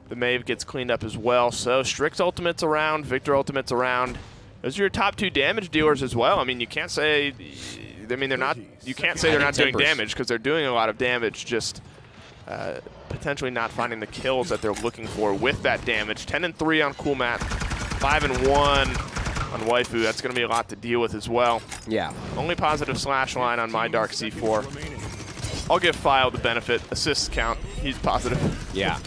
The Maeve gets cleaned up as well. So Strix ultimates around, Victor ultimates around. Those are your top 2 damage dealers as well. I mean, you can't say, they're not. You can't say they're not doing damage because they're doing a lot of damage. Just potentially not finding the kills that they're looking for with that damage. 10-3 on Cool Matt, 5-1. On Waifu, that's going to be a lot to deal with as well. Yeah. Only positive slash line on my Dark C4. I'll give File the benefit. Assists count. He's positive. Yeah.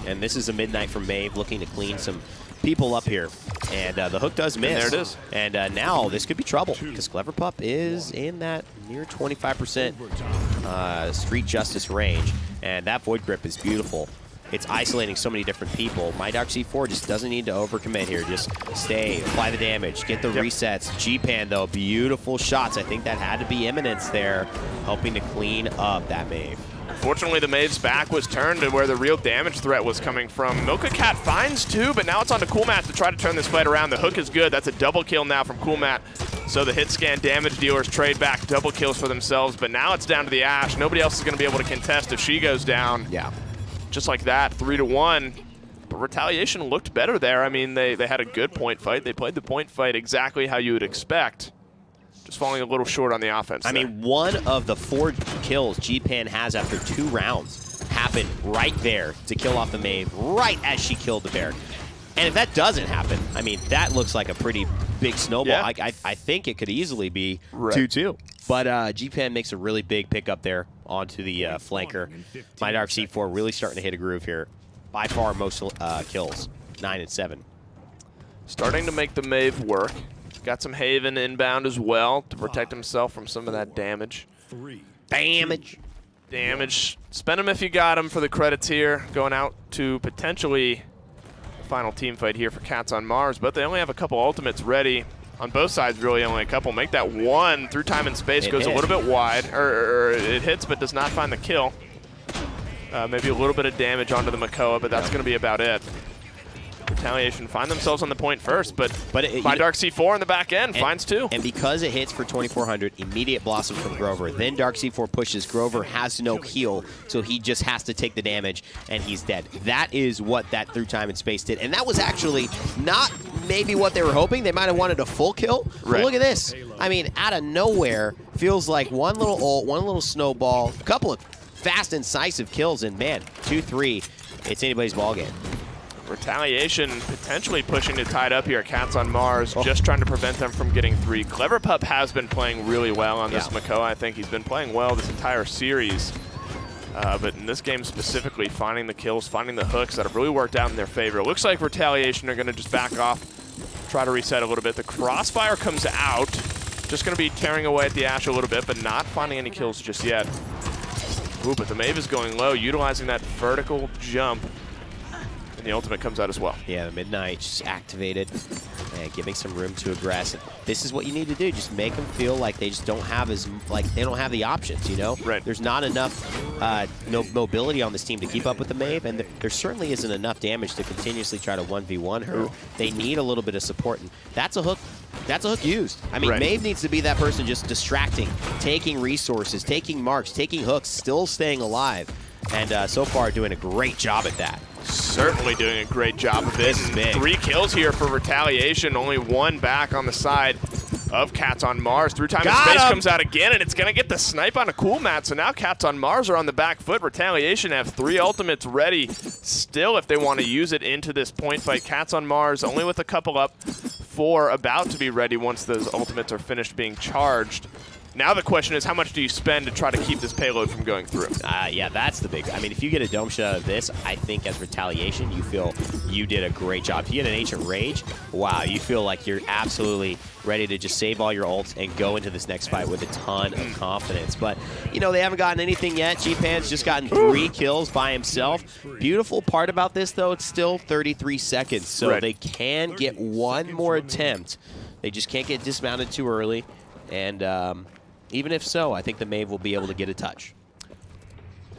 And this is a midnight from Maeve looking to clean some people up here. And the hook does miss. And there it is. And now this could be trouble because Clever Pup is in that near 25% street justice range. And that Void Grip is beautiful. It's isolating so many different people. My Dark C4 just doesn't need to overcommit here. Just stay, apply the damage, get the resets. G-Pan, though, beautiful shots. I think that had to be Eminence there, helping to clean up that Maeve. Fortunately, the Maeve's back was turned to where the real damage threat was coming from. Milka Cat finds 2, but now it's on to Cool Matt to try to turn this fight around. The hook is good. That's a double kill now from Cool Matt. So the hit scan damage dealers trade back double kills for themselves, but now it's down to the Ashe. Nobody else is going to be able to contest if she goes down. Yeah. Just like that, 3-1. But Retaliation looked better there. I mean, they had a good point fight. They played the point fight exactly how you would expect. Just falling a little short on the offense. I mean, one of the 4 kills G-Pan has after 2 rounds happened right there to kill off the Maeve, right as she killed the bear. And if that doesn't happen, I mean, that looks like a pretty big snowball. Yeah. I think it could easily be 2-2. But G-Pan makes a really big pickup there onto the flanker. My Dark C4 really starting to hit a groove here. By far most kills, 9-7. Starting to make the Maeve work. Got some Haven inbound as well to protect himself from some of that damage. Damage. Spend them if you got them for the credits here. Going out to potentially the final team fight here for Cats on Mars, but they only have a couple ultimates ready. On both sides, really only a couple. Make that 1 through time and space, goes a little bit wide, or it hits but does not find the kill. Maybe a little bit of damage onto the Makoa, but that's going to be about it. Retaliation find themselves on the point first, but by Dark C4 in the back end, finds 2. And because it hits for 2,400, immediate Blossom from Grover. Then Dark C4 pushes. Grover has no heal, so he just has to take the damage, and he's dead. That is what that through time and space did. And that was actually not maybe what they were hoping. They might have wanted a full kill. But look at this. I mean, out of nowhere, feels like one little ult, one little snowball, a couple of fast, incisive kills, and man, 2-3, it's anybody's ballgame. Retaliation potentially pushing to tie it up here. Cats on Mars, just trying to prevent them from getting 3. Clever Pup has been playing really well on this Makoa. I think he's been playing well this entire series. But in this game specifically, finding the kills, finding the hooks that have really worked out in their favor. It looks like Retaliation are going to just back off, try to reset a little bit. The Crossfire comes out, just going to be tearing away at the Ashe a little bit, but not finding any kills just yet. Ooh, but the Maeve is going low, utilizing that vertical jump. And the ultimate comes out as well. Yeah, the Midnight just activated and giving some room to aggress. And this is what you need to do. Just make them feel like they just don't have they don't have the options, you know? Right. There's not enough no mobility on this team to keep up with the Maeve, and there certainly isn't enough damage to continuously try to 1v1 her. Ooh. They need a little bit of support, and that's a hook. That's a hook used. I mean, Maeve needs to be that person just distracting, taking resources, taking marks, taking hooks, still staying alive. And so far doing a great job at that. Certainly doing a great job of it. This is big. 3 kills here for Retaliation, only 1 back on the side of Cats on Mars. Through time and space comes out again, and it's going to get the snipe on a cool mat. So now Cats on Mars are on the back foot. Retaliation have 3 ultimates ready still if they want to use it into this point fight. Cats on Mars only with a couple up, 4 about to be ready once those ultimates are finished being charged. Now the question is, how much do you spend to try to keep this payload from going through? Yeah, that's the big. I mean, if you get a dome shot out of this, I think as Retaliation, you feel you did a great job. If you get an Ancient Rage, wow, you feel like you're absolutely ready to just save all your ults and go into this next fight with a ton of confidence. But, you know, they haven't gotten anything yet. G-Pan's just gotten 3 kills by himself. Beautiful part about this, though, it's still 33 seconds, so they can get 1 more attempt. They just can't get dismounted too early. And, even if so, I think the Maeve will be able to get a touch.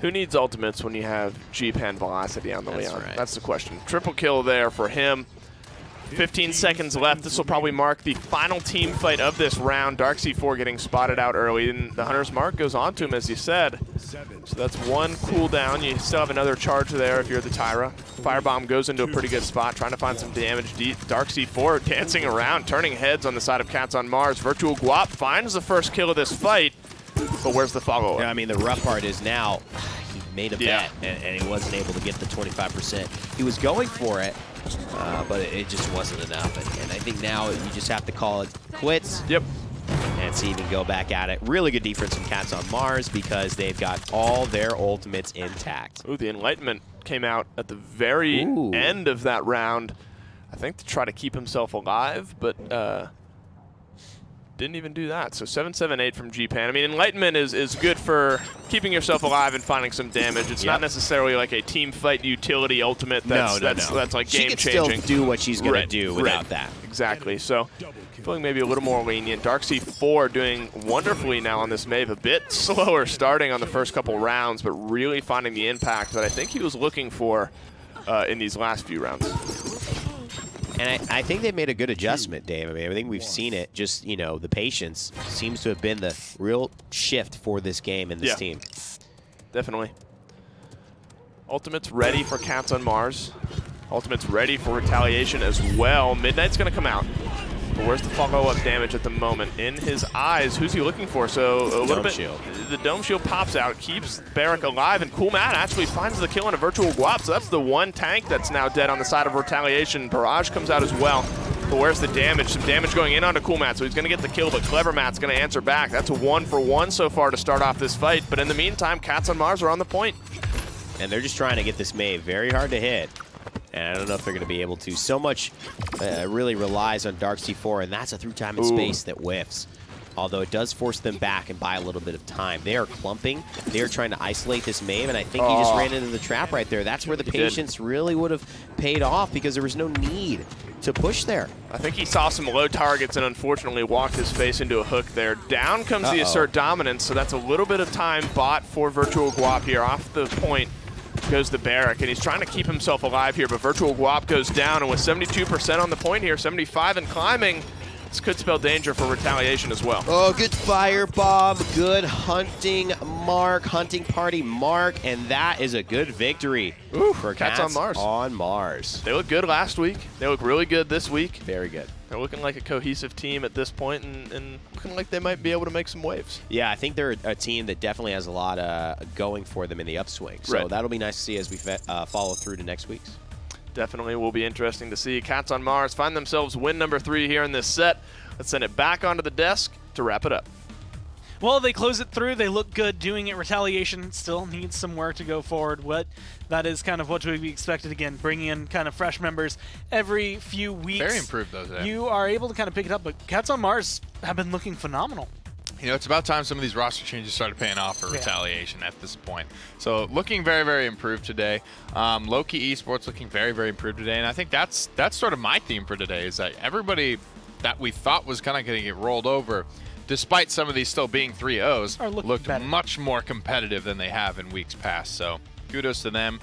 Who needs ultimates when you have G-Pan Velocity on the Leon? That's the question. Triple kill there for him. 15 seconds left. This will probably mark the final team fight of this round. Dark C4 getting spotted out early, and the Hunter's Mark goes on to him, as you said. So that's 1 cooldown. You still have another charge there if you're the Tyra. Firebomb goes into a pretty good spot, trying to find some damage. Dark C4 dancing around, turning heads on the side of Cats on Mars. Virtual Guap finds the first kill of this fight, but where's the follow-up? Yeah, I mean, the rough part is now he made a bet, and he wasn't able to get the 25%. He was going for it, but it just wasn't enough. And I think now you just have to call it quits. Yep. And see if you can go back at it. Really good defense from Cats on Mars because they've got all their ultimates intact. Ooh, the Enlightenment came out at the very end of that round, I think to try to keep himself alive, but didn't even do that. So 778 from G-Pan. I mean, Enlightenment is good for keeping yourself alive and finding some damage. It's not necessarily like a team fight utility ultimate that's like game changing. She can still do what she's going to do without that. Exactly. So feeling maybe a little more lenient. Dark C4 doing wonderfully now on this Maeve. A bit slower starting on the first couple rounds, but really finding the impact that I think he was looking for in these last few rounds. And I think they made a good adjustment, Dave. I mean, I think we've seen it. Just, you know, the patience seems to have been the real shift for this game and this team. Definitely. Ultimate's ready for Cats on Mars. Ultimate's ready for Retaliation as well. Midnight's going to come out. But where's the follow-up damage at the moment? In his eyes, who's he looking for? So a little bit, the Dome Shield pops out, keeps Barrack alive, and Cool Matt actually finds the kill on a Virtual Guap. So that's the 1 tank that's now dead on the side of Retaliation. Barrage comes out as well. But where's the damage? Some damage going in onto Cool Matt, so he's going to get the kill, but Clever Matt's going to answer back. That's a 1-for-1 so far to start off this fight. But in the meantime, Cats on Mars are on the point. And they're just trying to get this Maeve very hard to hit. And I don't know if they're going to be able to. So much really relies on Dark C4, and that's a through time and space that whiffs. Although it does force them back and buy a little bit of time. They are clumping. They are trying to isolate this Maeve, and I think he just ran into the trap right there. That's where the patience really would have paid off because there was no need to push there. I think he saw some low targets and unfortunately walked his face into a hook there. Down comes the Assert Dominance, so that's a little bit of time bought for Virtual Guap here off the point. goes the Barrack, and he's trying to keep himself alive here, but Virtual Guap goes down, and with 72% on the point here, 75 and climbing, this could spell danger for Retaliation as well. Oh, good firebomb, good hunting party mark, and that is a good victory for Cats on Mars. On Mars. They looked good last week. They look really good this week. Very good. They're looking like a cohesive team at this point, and looking like they might be able to make some waves. Yeah, I think they're a team that definitely has a lot going for them in the upswing. So that'll be nice to see as we follow through to next week's. Definitely will be interesting to see. Cats on Mars find themselves win number 3 here in this set. Let's send it back onto the desk to wrap it up. Well, they close it through. They look good doing it. Retaliation still needs some work to go forward. That is kind of what we expected. Again, bringing in kind of fresh members every few weeks. Very improved, though, Zach. You are able to kind of pick it up, but Cats on Mars have been looking phenomenal. You know, it's about time some of these roster changes started paying off for Retaliation at this point. So looking very, very improved today. Low-key Esports looking very, very improved today. And I think that's sort of my theme for today is that everybody that we thought was kind of going to get rolled over, despite some of these still being 3-0s, looked much more competitive than they have in weeks past. So kudos to them.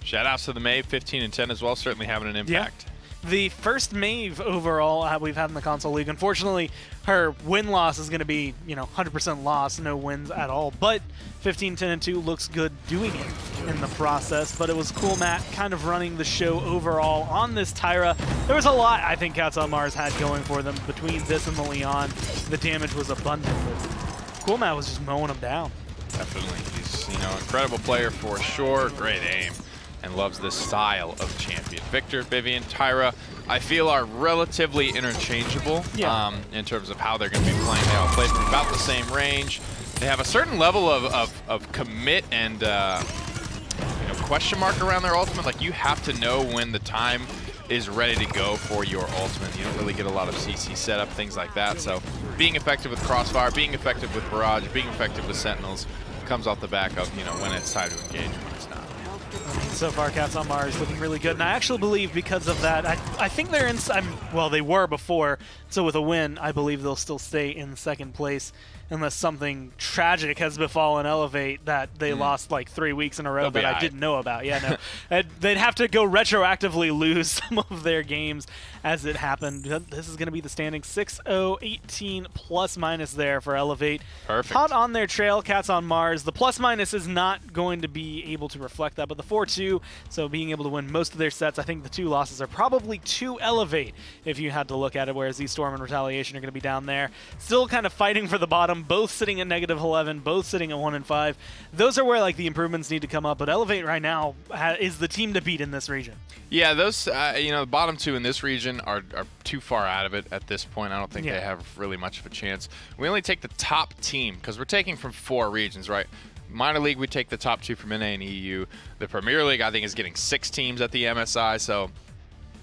Shout-outs to the Maeve, 15 and 10 as well, certainly having an impact. Yeah. The first Maeve overall we've had in the console league. Unfortunately, her win-loss is going to be, 100% loss, no wins at all. But 15, 10, and 2 looks good doing it in the process. But it was cool, Matt, kind of running the show overall on this Tyra. There was a lot I think Cats on Mars had going for them between this and the Leon. The damage was abundant. But cool, Matt was just mowing them down. Definitely. He's, incredible player for sure. Great aim. And loves this style of champion. Victor, Vivian, Tyra, I feel are relatively interchangeable in terms of how they're going to be playing. They all play from about the same range. They have a certain level of commit and question mark around their ultimate. Like, you have to know when the time is ready to go for your ultimate. You don't really get a lot of CC setup, things like that. So being effective with Crossfire, being effective with Barrage, being effective with Sentinels comes off the back of, when it's time to engage and when it's not. So far, Cats on Mars looking really good, and I actually believe because of that, I think they're in. Well, they were before, so with a win, I believe they'll still stay in second place unless something tragic has befallen Elevate that they lost like 3 weeks in a row that I didn't know about. Yeah, no, they'd have to go retroactively lose some of their games as it happened. This is going to be the standing 6-0, 18 plus minus there for Elevate. Perfect. Hot on their trail, Cats on Mars. The plus minus is not going to be able to reflect that, but the 4-2, so being able to win most of their sets, I think the 2 losses are probably to Elevate if you had to look at it, whereas Z-Storm and Retaliation are going to be down there. Still kind of fighting for the bottom, both sitting at -11, both sitting at 1-5. Those are where like the improvements need to come up, but Elevate right now is the team to beat in this region. Yeah, those, the bottom 2 in this region are too far out of it at this point. I don't think they have really much of a chance. We only take the top team, because we're taking from 4 regions, right? Minor League, we take the top 2 from NA and EU. The Premier League, I think, is getting 6 teams at the MSI, so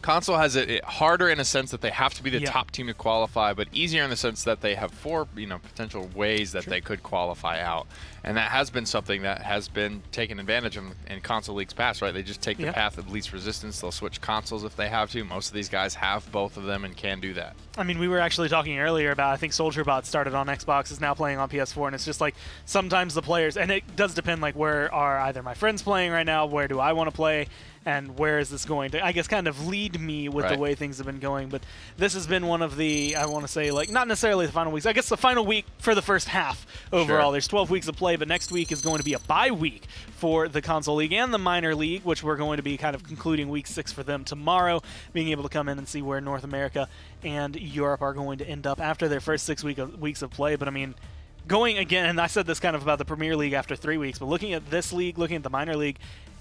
Console has it harder in a sense that they have to be the top team to qualify, but easier in the sense that they have 4, potential ways that they could qualify out. And that has been something that has been taken advantage of in console leagues past, right? They just take the path of least resistance. They'll switch consoles if they have to. Most of these guys have both of them and can do that. I mean, we were actually talking earlier about, I think SoldierBot started on Xbox, is now playing on PS4, and it's just like sometimes the players, and it does depend, like where are either my friends playing right now, where do I want to play, and where is this going to, I guess, kind of lead me with the way things have been going. But this has been one of the, I want to say, like, not necessarily the final weeks, I guess the final week for the first half overall. There's 12 weeks of play, but next week is going to be a bye week for the Console League and the Minor League, which we're going to be kind of concluding week 6 for them tomorrow, being able to come in and see where North America and Europe are going to end up after their first 6 weeks of play. But I mean, going again, and I said this kind of about the Premier League after 3 weeks, but looking at this league, looking at the Minor League,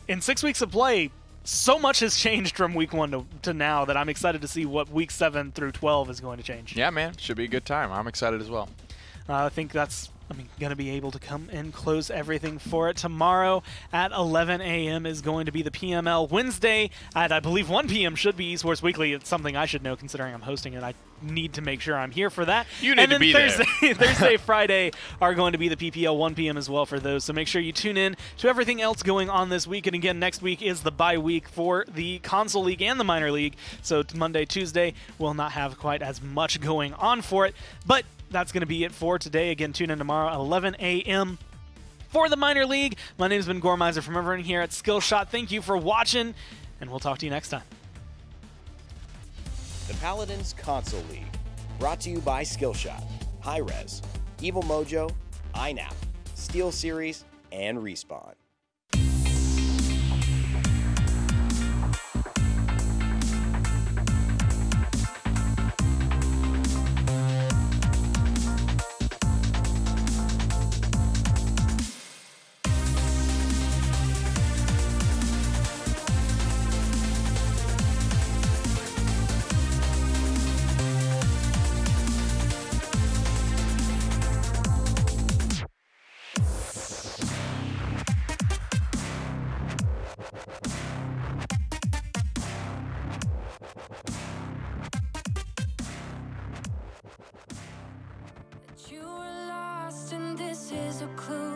in 6 weeks of play, so much has changed from week 1 to now that I'm excited to see what week 7 through 12 is going to change. Yeah, man. Should be a good time. I'm excited as well. I think that's, going to be able to come and close everything for it. Tomorrow at 11 a.m. is going to be the PML. Wednesday at, I believe, 1 p.m. should be Esports Weekly. It's something I should know considering I'm hosting it. I need to make sure I'm here for that. You need to be Thursday, there. Thursday, Friday are going to be the PPL 1 p.m. as well for those. So make sure you tune in to everything else going on this week. And again, next week is the bye week for the Console League and the Minor League. So Monday, Tuesday will not have quite as much going on for it. But that's going to be it for today. Again, tune in tomorrow at 11 a.m. for the minor league. My name's been Gormizer from everyone here at Skillshot. Thank you for watching, and we'll talk to you next time. The Paladins Console League, brought to you by Skillshot, Hi-Rez, Evil Mojo, iNap, Steel Series, and Respawn. You were lost and this is a clue.